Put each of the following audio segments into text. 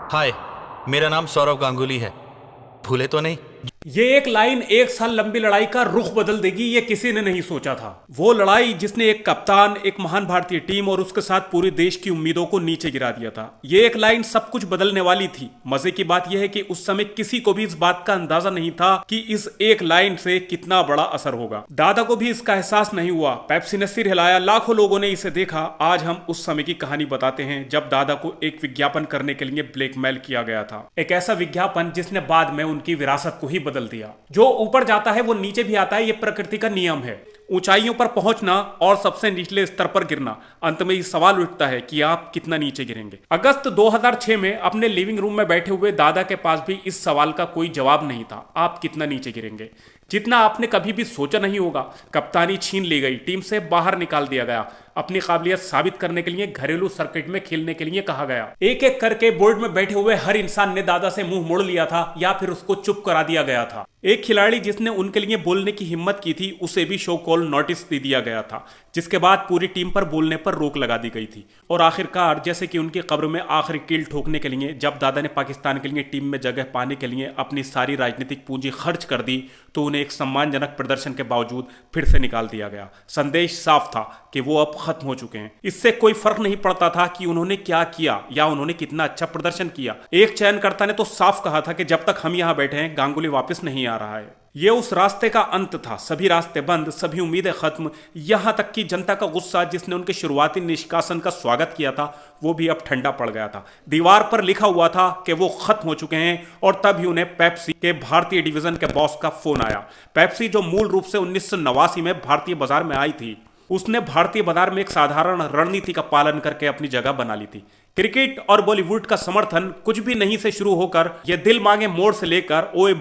हाय, मेरा नाम सौरव गांगुली है। भूले तो नहीं? ये एक लाइन एक साल लंबी लड़ाई का रुख बदल देगी, ये किसी ने नहीं सोचा था। वो लड़ाई जिसने एक कप्तान, एक महान भारतीय टीम और उसके साथ पूरे देश की उम्मीदों को नीचे गिरा दिया था। ये एक लाइन सब कुछ बदलने वाली थी। मजे की बात यह है कि उस समय किसी को भी इस बात का अंदाजा नहीं था कि इस एक लाइन से कितना बड़ा असर होगा। दादा को भी इसका एहसास नहीं हुआ। पेप्सी ने सिर हिलाया, लाखों लोगों ने इसे देखा। आज हम उस समय की कहानी बताते हैं जब दादा को एक विज्ञापन करने के लिए ब्लैकमेल किया गया था। एक ऐसा विज्ञापन जिसने बाद में उनकी विरासत को ही बदल दिया। जो ऊपर जाता है वो नीचे भी आता है, ये प्रकृति का नियम है। ऊंचाइयों पर पहुंचना और सबसे निचले स्तर पर गिरना। अंत में ये सवाल उठता है कि आप कितना नीचे गिरेंगे। अगस्त 2006 में अपने लिविंग रूम में बैठे हुए दादा के पास भी इस सवाल का कोई जवाब नहीं था। आप कितना नीचे गिरेंगे? जितना आपने कभी भी सोचा नहीं होगा। कप्तानी छीन ली गई, टीम से बाहर निकाल दिया गया, अपनी काबिलियत साबित करने के लिए घरेलू सर्किट में खेलने के लिए कहा गया। एक एक करके बोर्ड में बैठे हुए हर इंसान ने दादा से मुंह मोड़ लिया था या फिर उसको चुप करा दिया गया था। एक खिलाड़ी जिसने उनके लिए बोलने की हिम्मत की थी, उसे भी शो कॉल नोटिस दे दिया गया था, जिसके बाद पूरी टीम पर बोलने पर रोक लगा दी गई थी। और आखिरकार जैसे कि उनकी कब्र में आखिरी कील ठोकने के लिए जब दादा ने पाकिस्तान के लिए टीम में जगह पाने के लिए अपनी सारी राजनीतिक पूंजी खर्च कर दी, तो उन्हें एक सम्मानजनक प्रदर्शन के बावजूद फिर से निकाल दिया गया। संदेश साफ था कि वो अब खत्म हो चुके हैं। इससे कोई फर्क नहीं पड़ता था कि उन्होंने क्या किया या उन्होंने कितना अच्छा प्रदर्शन किया। एक चयनकर्ता ने तो साफ कहा था कि जब तक हम यहां बैठे हैं गांगुली वापस नहीं आ रहा है। ये उस रास्ते का अंत था। सभी रास्ते बंद, सभी उम्मीदें खत्म। यहां तक कि जनता का गुस्सा जिसने उनके शुरुआती निष्कासन का स्वागत किया था, वो भी अब ठंडा पड़ गया था। दीवार पर लिखा हुआ था कि वो खत्म हो चुके हैं। और तभी उन्हें पेप्सी के भारतीय डिवीजन के बॉस का फोन आया। पेप्सी जो मूल रूप से 1989 में भारतीय बाजार में आई थी, उसने भारतीय बाजार में एक साधारण रणनीति का पालन करके अपनी जगह बना ली थी। क्रिकेट और बॉलीवुड का समर्थन कुछ भी नहीं से शुरू होकर यह दिल मांगे मोड़ से लेकर ओए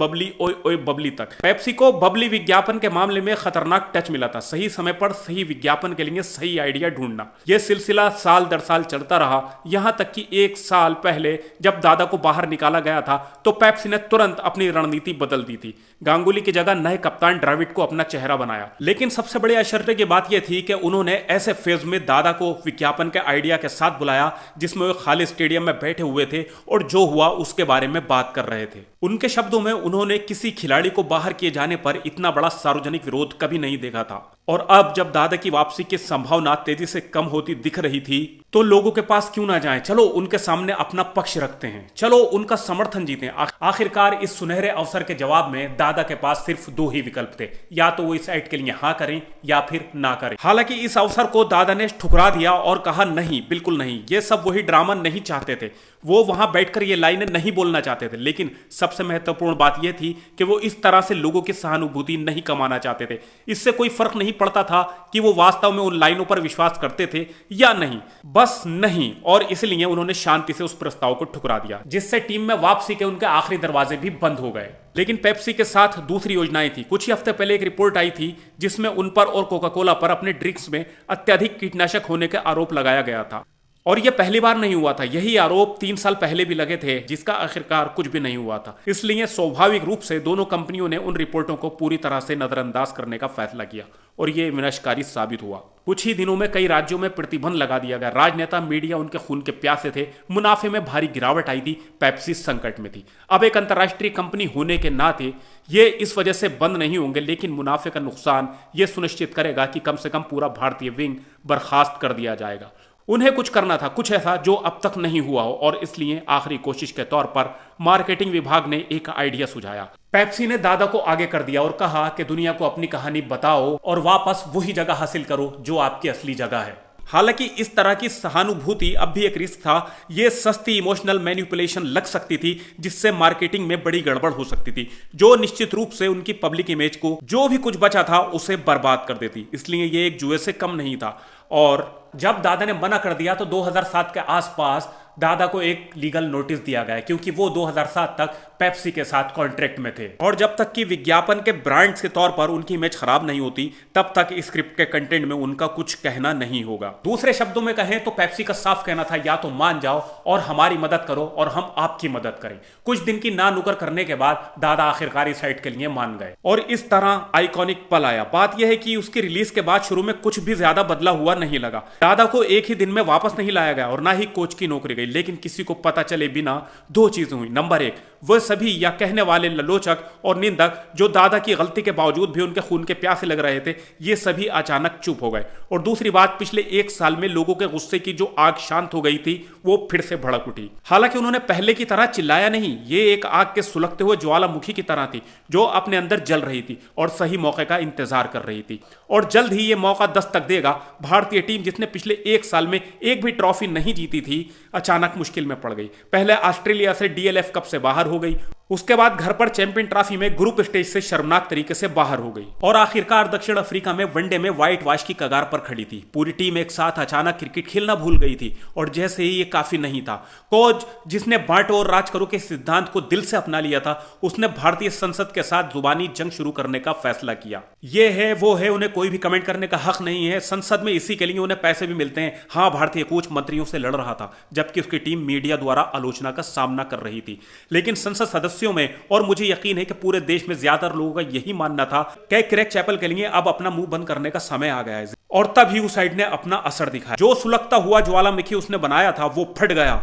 ओए बबली तक। पेप्सी को बबली विज्ञापन के मामले में खतरनाक टच मिला था। सही समय पर सही विज्ञापन के लिए सही आइडिया ढूंढना, यह सिलसिला साल दर साल चलता रहा। यहां तक कि एक साल पहले जब दादा को बाहर निकाला गया था तो पेप्सी ने तुरंत अपनी रणनीति बदल दी थी। गांगुली की जगह नए कप्तान द्रविड़ को अपना चेहरा बनाया। लेकिन सबसे बड़ी आश्चर्य की बात यह थी कि उन्होंने ऐसे फेज में दादा को विज्ञापन के आइडिया के साथ बुलाया जिसमें वे खाली स्टेडियम में बैठे हुए थे और जो हुआ उसके बारे में बात कर रहे थे। उनके शब्दों में, उन्होंने किसी खिलाड़ी को बाहर किए जाने पर इतना बड़ा सार्वजनिक विरोध कभी नहीं देखा था। और अब जब दादा की वापसी की संभावना तेजी से कम होती दिख रही थी, तो लोगों के पास क्यों ना जाएं? चलो उनके सामने अपना पक्ष रखते हैं, चलो उनका समर्थन जीतें। आखिरकार इस सुनहरे अवसर के जवाब में दादा के पास सिर्फ दो ही विकल्प थे, या तो वो इस ऐड के लिए हाँ करें या फिर ना करें। हालांकि इस अवसर को दादा ने ठुकरा दिया और कहा नहीं, बिल्कुल नहीं, ये सब वही ड्रामा नहीं चाहते थे। वो वहां बैठकर ये लाइनें नहीं बोलना चाहते थे। लेकिन सबसे महत्वपूर्ण बात यह थी कि वो इस तरह से लोगों की सहानुभूति नहीं कमाना चाहते थे। इससे कोई फर्क नहीं पड़ता था कि वो वास्तव में उन लाइनों पर विश्वास करते थे या नहीं, बस नहीं। और इसलिए उन्होंने शांति से उस प्रस्ताव को ठुकरा दिया, जिससे टीम में वापसी के उनके आखिरी दरवाजे भी बंद हो गए। लेकिन पेप्सी के साथ दूसरी योजनाएं थी। कुछ ही हफ्ते पहले एक रिपोर्ट आई थी जिसमें उन पर और कोका कोला पर अपने ड्रिंक्स में अत्यधिक कीटनाशक होने के आरोप लगाया गया था। और यह पहली बार नहीं हुआ था, यही आरोप 3 साल पहले भी लगे थे, जिसका आखिरकार कुछ भी नहीं हुआ था। इसलिए स्वाभाविक रूप से दोनों कंपनियों ने उन रिपोर्टों को पूरी तरह से नजरअंदाज करने का फैसला किया और यह विनाशकारी साबित हुआ। कुछ ही दिनों में कई राज्यों में प्रतिबंध लगा दिया गया। राजनेता, मीडिया उनके खून के प्यासे थे। मुनाफे में भारी गिरावट आई थी। पेप्सी संकट में थी। अब एक अंतर्राष्ट्रीय कंपनी होने के नाते ये इस वजह से बंद नहीं होंगे, लेकिन मुनाफे का नुकसान ये सुनिश्चित करेगा कि कम से कम पूरा भारतीय विंग बर्खास्त कर दिया जाएगा। उन्हें कुछ करना था, कुछ ऐसा जो अब तक नहीं हुआ हो, और इसलिए आखिरी कोशिश के तौर पर मार्केटिंग विभाग ने एक आइडिया सुझाया। पेप्सी ने दादा को आगे कर दिया और कहा कि दुनिया को अपनी कहानी बताओ और वापस वही जगह हासिल करो जो आपकी असली जगह है। हालांकि इस तरह की सहानुभूति अब भी एक रिस्क था। यह सस्ती इमोशनल मैनिपुलेशन लग सकती थी जिससे मार्केटिंग में बड़ी गड़बड़ हो सकती थी, जो निश्चित रूप से उनकी पब्लिक इमेज को, जो भी कुछ बचा था, उसे बर्बाद कर देती। इसलिए यह एक जुए से कम नहीं था। और जब दादा ने मना कर दिया तो 2007 के आसपास दादा को एक लीगल नोटिस दिया गया, क्योंकि वो 2007 तक पेप्सी के साथ कॉन्ट्रैक्ट में थे। और जब तक कि विज्ञापन के ब्रांड्स के तौर पर उनकी इमेज खराब नहीं होती, तब तक स्क्रिप्ट के कंटेंट में उनका कुछ कहना नहीं होगा। दूसरे शब्दों में कहें तो पेप्सी का साफ कहना था, या तो मान जाओ और हमारी मदद करो और हम आपकी मदद करें। कुछ दिन की ना नुकर करने के बाद दादा आखिरकार इस साइट के लिए मान गए और इस तरह आइकॉनिक पल आया। बात यह है कि उसकी रिलीज के बाद शुरू में कुछ भी ज्यादा बदला हुआ नहीं लगा। दादा को एक ही दिन में वापस नहीं लाया गया और ना ही कोच की नौकरी गई। गई, लेकिन किसी को पता चले बिना दो चीजें हुई। नंबर एक, वह सभी या कहने वाले ललोचक और निंदक जो दादा की गलती के बावजूद भी उनके खून के प्यासे लग रहे थे, ये सभी अचानक चुप हो गए। और दूसरी बात, पिछले एक साल में लोगों के गुस्से की जो आग शांत हो गई थी वो फिर से भड़क उठी। हालांकि उन्होंने पहले की तरह चिल्लाया नहीं, ये एक आग के सुलगते हुए ज्वालामुखी की तरह थी जो अपने अंदर जल रही थी और सही मौके का इंतजार कर रही थी। और जल्द ही ये मौका दस्तक देगा। भारतीय टीम जिसने पिछले एक साल में एक भी ट्रॉफी नहीं जीती थी, अचानक मुश्किल में पड़ गई। पहले ऑस्ट्रेलिया से डीएलएफ कप से बाहर हो गई, उसके बाद घर पर चैंपियन ट्रॉफी में ग्रुप स्टेज से शर्मनाक तरीके से बाहर हो गई और आखिरकार दक्षिण अफ्रीका में वनडे में व्हाइट वॉश की कगार पर खड़ी थी। पूरी टीम एक साथ अचानक क्रिकेट खेलना भूल गई थी और जैसे ही ये काफी नहीं था, कोच जिसने बांटो और राज करो के सिद्धांत को दिल से अपना लिया था, उसने भारतीय संसद के साथ जुबानी जंग शुरू करने का फैसला किया। ये है वो है, उन्हें कोई भी कमेंट करने का हक नहीं है। संसद में इसी के लिए उन्हें पैसे भी मिलते हैं। हाँ, भारतीय कोच मंत्रियों से लड़ रहा था जबकि उसकी टीम मीडिया द्वारा आलोचना का सामना कर रही थी, लेकिन संसद सदस्यों में और मुझे यकीन है कि पूरे देश में ज्यादातर लोगों का यही मानना था कि क्रेग चैपल के लिए अब अपना मुंह बंद करने का समय आ गया है। और तभी उस साइड ने अपना असर दिखाया। जो सुलगता हुआ ज्वालामुखी उसने बनाया था वो फट गया।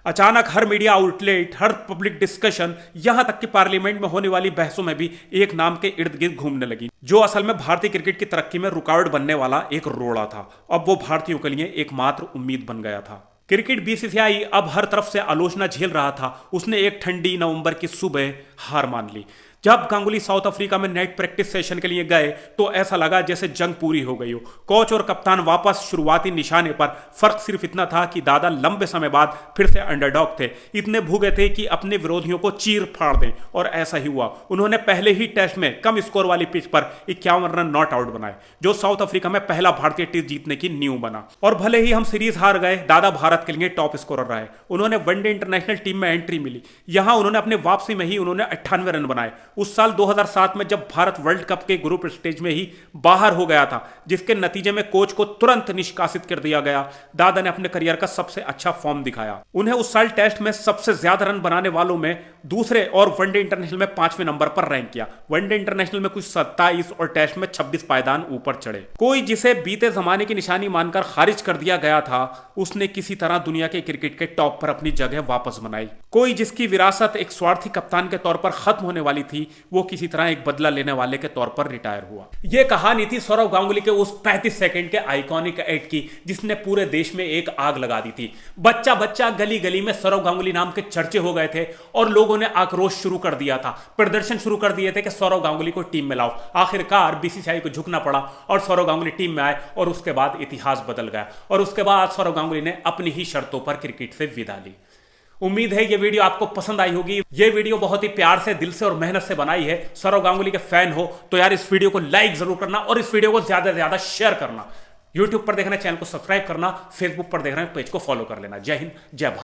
अचानक हर मीडिया आउटलेट, हर पब्लिक डिस्कशन, यहां तक कि पार्लियामेंट में होने वाली बहसों में भी एक नाम के इर्द गिर्द घूमने लगी, जो असल में भारतीय क्रिकेट की तरक्की में रुकावट बनने वाला एक रोड़ा था। अब वो भारतीयों के लिए एकमात्र उम्मीद बन गया था। क्रिकेट बीसीसीआई अब हर तरफ से आलोचना झेल रहा था। उसने एक ठंडी नवंबर की सुबह हार मान ली। जब गांगुली साउथ अफ्रीका में नेट प्रैक्टिस सेशन के लिए गए तो ऐसा लगा जैसे जंग पूरी हो गई हो। कोच और कप्तान वापस शुरुआती निशाने पर। फर्क सिर्फ इतना था कि दादा लंबे समय बाद फिर से अंडरडॉग थे, इतने भूखे थे कि अपने विरोधियों को चीर फाड़ दें, और ऐसा ही हुआ। उन्होंने पहले ही टेस्ट में कम स्कोर वाली पिच पर 51 रन नॉट आउट बनाए, जो साउथ अफ्रीका में पहला भारतीय टेस्ट जीतने की नींव बना। और भले ही हम सीरीज हार गए, दादा भारत के लिए टॉप स्कोरर रहे। उन्होंने वनडे इंटरनेशनल टीम में एंट्री मिली। यहां उन्होंने अपने वापसी में ही उन्होंने 98 रन बनाए। उस साल 2007 में जब भारत वर्ल्ड कप के ग्रुप स्टेज में ही बाहर हो गया था, जिसके नतीजे में कोच को तुरंत निष्कासित कर दिया गया, दादा ने अपने करियर का सबसे अच्छा फॉर्म दिखाया। उन्हें उस साल टेस्ट में सबसे ज्यादा रन बनाने वालों में दूसरे और वनडे इंटरनेशनल में 5वें नंबर पर रैंक किया। वनडे इंटरनेशनल में कुछ 27 और टेस्ट में 26 पायदान ऊपर चढ़े। कोई जिसे बीते जमाने की निशानी मानकर खारिज कर दिया गया था, उसने किसी तरह दुनिया के क्रिकेट के टॉप पर अपनी जगह वापस बनाई। कोई जिसकी विरासत एक स्वार्थी कप्तान के तौर पर खत्म होने वाली थी, वो किसी तरह एक बदला लेने वाले के तौर पर रिटायर हुआ। यह कहानी थी सौरव गांगुली के उस 35 सेकंड के आइकॉनिक एक्ट की, जिसने पूरे देश में एक आग लगा दी थी। बच्चा बच्चा गली गली में सौरव गांगुली नाम के चर्चे हो गए थे और लोगों ने आक्रोश शुरू कर दिया था, प्रदर्शन शुरू कर दिए थे कि सौरव गांगुली को टीम में लाओ। आखिरकार बीसीसीआई को झुकना पड़ा और सौरव गांगुली टीम में आए, और उसके बाद इतिहास बदल गया। और उसके बाद सौरव गांगुली ने अपनी ही शर्तों पर क्रिकेट से विदा ली। उम्मीद है ये वीडियो आपको पसंद आई होगी। ये वीडियो बहुत ही प्यार से, दिल से और मेहनत से बनाई है। सौरव गांगुली के फैन हो तो यार इस वीडियो को लाइक जरूर करना और इस वीडियो को ज्यादा से ज्यादा शेयर करना। यूट्यूब पर देखना चैनल को सब्सक्राइब करना, फेसबुक पर देखना पेज को फॉलो कर लेना। जय हिंद, जय भारत।